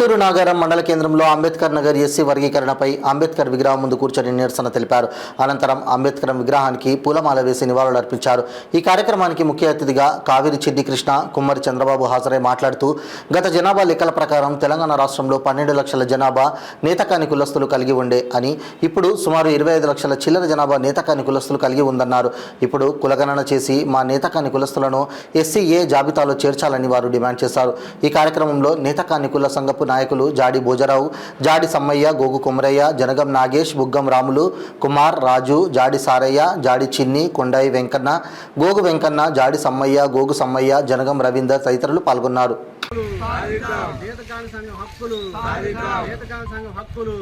ఏటూరు నాగారం మండల కేంద్రంలో అంబేద్కర్ నగర్ ఎస్సీ వర్గీకరణపై అంబేద్కర్ విగ్రహం ముందు కూర్చొని నిరసన తెలిపారు. అనంతరం అంబేద్కర్ విగ్రహానికి పూలమాల వేసి నివాళులర్పించారు. ఈ కార్యక్రమానికి ముఖ్య అతిథిగా కావిరి చిన్ని కృష్ణ, కుమ్మరి చంద్రబాబు హాజరై మాట్లాడుతూ గత జనాభా లెక్కల ప్రకారం తెలంగాణ రాష్ట్రంలో 12 లక్షల జనాభా నేతకాని కులస్తులు కలిగి ఉండే అని, ఇప్పుడు సుమారు 25 లక్షల చిల్లర జనాభా నేతకాని కులస్తులు కలిగి ఉందన్నారు. ఇప్పుడు కులగణన చేసి మా నేతకాని కులస్తులను ఎస్సీఏ జాబితాలో చేర్చాలని వారు డిమాండ్ చేశారు. ఈ కార్యక్రమంలో నేతకాని కుల సంఘపు నాయకులు జాడి భోజరావు, జాడి సమ్మయ్య, గోగు కుమరయ్య, జనగం నాగేష్, బుగ్గం రాములు, కుమార్, రాజు, జాడి సారయ్య, జాడి చిన్ని, కొండాయి వెంకన్న, గోగు వెంకన్న, జాడి సమ్మయ్య, గోగు సమ్మయ్య, జనగం రవీందర్ తదితరులు పాల్గొన్నారు. నేతకాని సంఘం హక్కులు, నేతకాని సంఘం హక్కులు,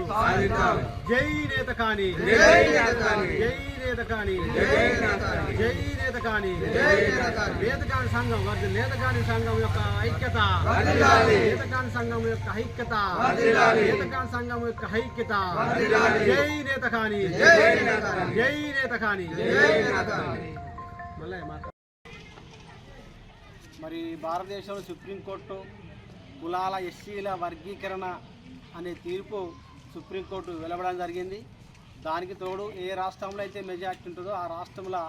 జై నేతకాని, జై నేతకాని, జై నేతకాని, జై నేతకాని, నేతకాని సంఘం నేతకాని సంఘం యొక్క ఐక్యత, నేతకాని సంఘం యొక్క ఐక్యత, నేతకాని సంఘం యొక్క ఐక్యత, జై నేతకాని, జై నేతకాని. మరి భారతదేశంలో సుప్రీంకోర్టు కులాల ఎస్సీల వర్గీకరణ అనే తీర్పు సుప్రీంకోర్టు వెలువడడం జరిగింది. దానికి తోడు ఏ రాష్ట్రంలో అయితే మెజార్టీ ఉంటుందో ఆ రాష్ట్రంలో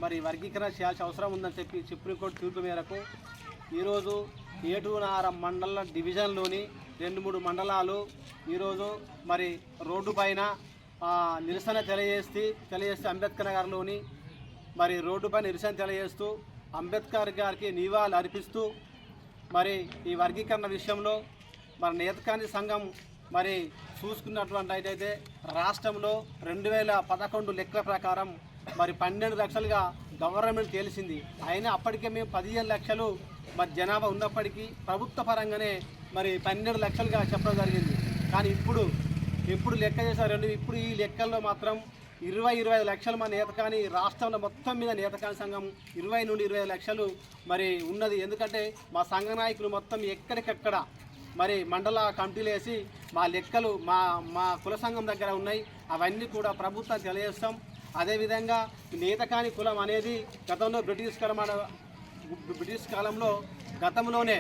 మరి వర్గీకరణ చేయాల్సిన అవసరం ఉందని చెప్పి సుప్రీంకోర్టు తీర్పు మేరకు ఈరోజు ఏటూరు నాగారం మండల డివిజన్లోని 2-3 మండలాలు ఈరోజు మరి రోడ్డు పైన నిరసన తెలియజేస్తే అంబేద్కర్ నగర్లోని మరి రోడ్డుపై నిరసన తెలియజేస్తూ అంబేద్కర్ గారికి నివాళులు అర్పిస్తూ మరి ఈ వర్గీకరణ విషయంలో మరి నేతకాని సంఘం మరి చూసుకున్నటువంటి అయితే రాష్ట్రంలో 2011 లెక్కల ప్రకారం మరి 12 లక్షలుగా గవర్నమెంట్ తేలిసింది. అయినా అప్పటికే మేము 15 లక్షలు మరి జనాభా ఉన్నప్పటికీ ప్రభుత్వ పరంగానే మరి 12 లక్షలుగా చెప్పడం జరిగింది. కానీ ఇప్పుడు లెక్క చేశారు. ఇప్పుడు ఈ లెక్కల్లో మాత్రం 20-25 లక్షలు మన నేతకాని రాష్ట్రంలో మొత్తం మీద నేతకాని సంఘం 20 నుండి 25 లక్షలు మరి ఉన్నది. ఎందుకంటే మా సంఘ నాయకులు మొత్తం ఎక్కడికక్కడ మరి మండల కమిటీలు వేసి మా లెక్కలు మా కుల సంఘం దగ్గర ఉన్నాయి. అవన్నీ కూడా ప్రభుత్వం తెలియజేస్తాం. అదేవిధంగా నేతకాని కులం అనేది గతంలో బ్రిటిష్ కాలంలో గతంలోనే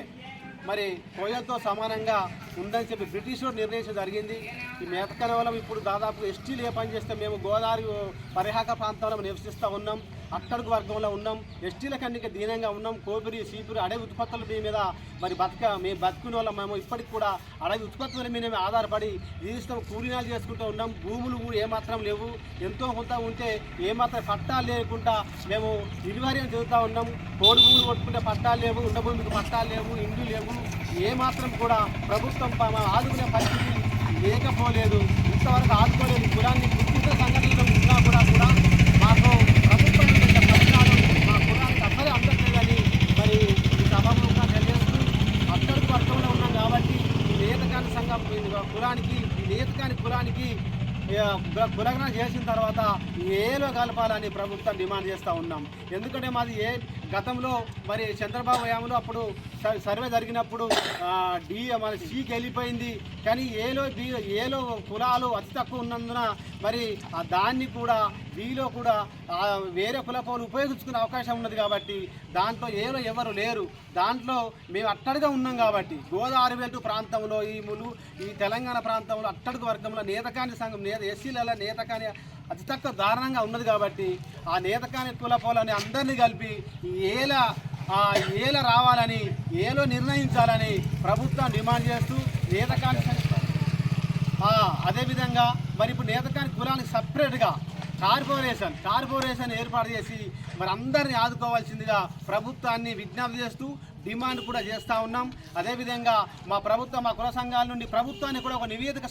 మరి కోయలతో సమానంగా ఉందని చెప్పి బ్రిటిష్ నిర్ణయించడం జరిగింది. ఈ నేతకాని వల్ల ఇప్పుడు దాదాపు ఎస్టీలు ఏ పని చేస్తే మేము గోదావరి పరిహాక ప్రాంతంలో నివసిస్తూ ఉన్నాం, అట్టడుగు వర్గంలో ఉన్నాం, ఎస్టీల కన్నిక దీనంగా ఉన్నాం. కోపిరి, సీపురి, అడవి ఉత్పత్తుల మీద మరి మేము బతుకునే వాళ్ళం. మేము ఇప్పటికి కూడా అడవి ఉత్పత్తుల మీద మేము ఆధారపడి జీవిస్తాం, కూలీనాలు చేసుకుంటూ ఉన్నాం. భూములు కూడా ఏమాత్రం లేవు, ఎంతో కొంత ఉంటే ఏమాత్రం పట్టాలు లేకుండా మేము నిర్వహణ చెబుతూ ఉన్నాం. కోడి భూములు కొట్టుకుంటే పట్టాలు లేవు, ఉండ భూమికి పట్టాలు లేవు, ఇండ్లు లేవు. ఏమాత్రం కూడా ప్రభుత్వం ఆదుకునే పరిస్థితి లేకపోలేదు. ఇంతవరకు ఆదుకోలేదు. కులాన్ని గుర్తించిన సంఘటనలు ఉన్నా కూడా మాకు ప్రభుత్వం మా కులానికి అసలే అందట్లేదని మరి ఈ సభాముఖంగా తెలియజేస్తూ అట్టడుగు వర్గంలో ఉన్నాం కాబట్టి ఈ నేతకాని సంఘం కులానికి కులగణన చేసిన తర్వాత ఏలో కలపాలని ప్రభుత్వం డిమాండ్ చేస్తూ ఉన్నాం. ఎందుకంటే మాది గతంలో మరి చంద్రబాబు హయాంలో అప్పుడు సర్వే జరిగినప్పుడు మన సీకి వెళ్ళిపోయింది. కానీ ఏలో కులాలు అతి తక్కువ ఉన్నందున మరి దాన్ని కూడా బీలో కూడా వేరే కులపోలు ఉపయోగించుకునే అవకాశం ఉన్నది. కాబట్టి దాంట్లో ఏలో ఎవరు లేరు. దాంట్లో మేము అట్టడుగా ఉన్నాం కాబట్టి గోదావరి వెల్టు ప్రాంతంలో ఈ తెలంగాణ ప్రాంతంలో అట్టడుగు వర్గంలో నేతకాని సంఘం ఎస్సీల నేతకాని అతి తక్కువ దారుణంగా ఉన్నది. కాబట్టి ఆ నేతకాని కులపోలని అందరినీ కలిపి ఏల రావాలని, ఏలో నిర్ణయించాలని ప్రభుత్వం డిమాండ్ చేస్తూ నేతకాని అదేవిధంగా మరి ఇప్పుడు నేతకాని కులానికి సపరేట్గా కార్పొరేషన్ ఏర్పాటు చేసి మరి అందరినీ ఆదుకోవాల్సిందిగా ప్రభుత్వాన్ని విజ్ఞప్తి చేస్తూ డిమాండ్ కూడా చేస్తూ ఉన్నాం. అదేవిధంగా మా కుల సంఘాల నుండి ప్రభుత్వాన్ని కూడా ఒక నివేదిక